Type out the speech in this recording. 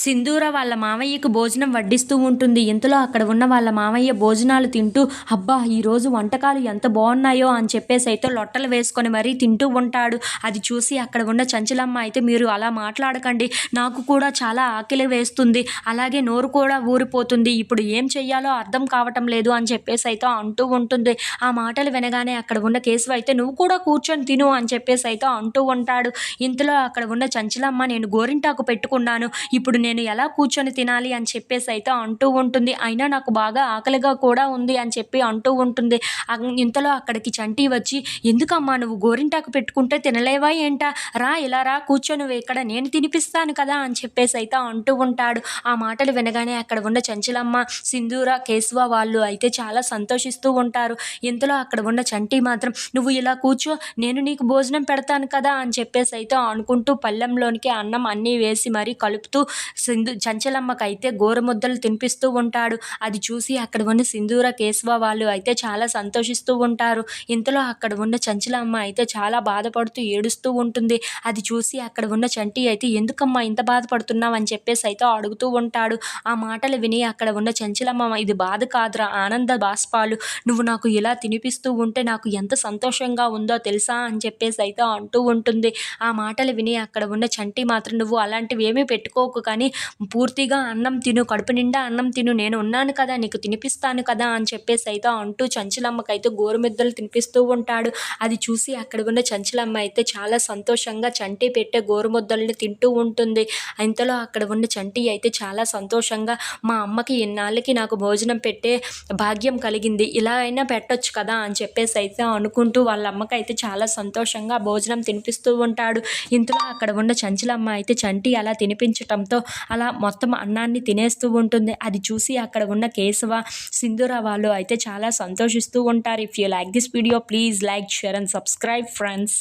సింధూర వాళ్ళ మామయ్యకి భోజనం వడ్డిస్తూ ఉంటుంది. ఇంతలో అక్కడ ఉన్న వాళ్ళ మామయ్య భోజనాలు తింటూ, అబ్బా! ఈరోజు వంటకాలు ఎంత బాగున్నాయో అని చెప్పేసి అయితే లొట్టలు వేసుకొని మరీ తింటూ ఉంటాడు. అది చూసి అక్కడ ఉన్న చంచలమ్మ అయితే, మీరు అలా మాట్లాడకండి, నాకు కూడా చాలా ఆకలి వేస్తుంది, అలాగే నోరు కూడా ఊరిపోతుంది, ఇప్పుడు ఏం చెయ్యాలో అర్థం కావటం లేదు అని చెప్పేసి అయితే అంటూ ఉంటుంది. ఆ మాటలు వినగానే అక్కడ ఉన్న కేశవ అయితే, నువ్వు కూడా కూర్చొని తిను అని చెప్పేసి అయితే అంటూ ఉంటాడు. ఇంతలో అక్కడ ఉన్న చంచలమ్మ, నేను గోరింటాకు పెట్టుకున్నాను, ఇప్పుడు నేను ఎలా కూర్చొని తినాలి అని చెప్పేసి అయితే అంటూ ఉంటుంది. అయినా నాకు బాగా ఆకలిగా కూడా ఉంది అని చెప్పి అంటూ ఉంటుంది. ఇంతలో అక్కడికి చంటి వచ్చి, ఎందుకమ్మా నువ్వు గోరింటాకు పెట్టుకుంటే తినలేవా ఏంటా, రా ఇలా రా కూర్చో, నువ్వు ఇక్కడ నేను తినిపిస్తాను కదా అని చెప్పేసి అయితే అంటూ ఉంటాడు. ఆ మాటలు వినగానే అక్కడ ఉన్న చంచలమ్మ, సింధూర, కేశవ వాళ్ళు అయితే చాలా సంతోషిస్తూ ఉంటారు. ఇంతలో అక్కడ ఉన్న చంటి మాత్రం, నువ్వు ఇలా కూర్చో, నేను నీకు భోజనం పెడతాను కదా అని చెప్పేసి అయితే అనుకుంటూ పళ్ళెంలోనికి అన్నం అన్నీ వేసి మరీ కలుపుతూ చంచలమ్మకైతే గోరుముద్దలు తినిపిస్తూ ఉంటాడు. అది చూసి అక్కడ ఉన్న సింధూర, కేశవ వాళ్ళు అయితే చాలా సంతోషిస్తూ ఉంటారు. ఇంతలో అక్కడ ఉన్న చంచలమ్మ అయితే చాలా బాధపడుతూ ఏడుస్తూ ఉంటుంది. అది చూసి అక్కడ ఉన్న చంటి అయితే, ఎందుకమ్మా ఇంత బాధపడుతున్నావు అని చెప్పేసి అయితే అడుగుతూ ఉంటాడు. ఆ మాటలు విని అక్కడ ఉన్న చంచలమ్మ, ఇది బాధ కాదురా, ఆనంద బాష్పాలు, నువ్వు నాకు ఇలా తినిపిస్తూ ఉంటే నాకు ఎంత సంతోషంగా ఉందో తెలుసా అని చెప్పేసి అయితే అంటూ ఉంటుంది. ఆ మాటలు విని అక్కడ ఉన్న చంటి మాత్రం, నువ్వు అలాంటివి ఏమీ పెట్టుకోకు, కానీ పూర్తిగా అన్నం తిను, కడుపు నిండా అన్నం తిను, నేను ఉన్నాను కదా, నీకు తినిపిస్తాను కదా అని చెప్పేసి అయితే అంటూ చంచలమ్మకైతే గోరుముద్దలు తినిపిస్తూ ఉంటాడు. అది చూసి అక్కడ ఉన్న చంచలమ్మ అయితే చాలా సంతోషంగా చంటి పెట్టే గోరుముద్దల్ని తింటూ ఉంటుంది. ఇంతలో అక్కడ ఉన్న చంటి అయితే చాలా సంతోషంగా, మా అమ్మకి ఇన్నాళ్ళకి నాకు భోజనం పెట్టే భాగ్యం కలిగింది, ఇలా అయినా పెట్టొచ్చు కదా అని చెప్పేసి అయితే అనుకుంటూ వాళ్ళ అమ్మకైతే చాలా సంతోషంగా భోజనం తినిపిస్తూ ఉంటాడు. ఇంతలో అక్కడ ఉన్న చంచలమ్మ అయితే చంటి అలా తినిపించటంతో అలా మొత్తం అన్నాన్ని తినేస్తూ ఉంటుంది. అది చూసి అక్కడ ఉన్న కేశవ, సింధూర వాళ్ళు అయితే చాలా సంతోషిస్తూ ఉంటారు. If you like this video, please like, share and subscribe friends.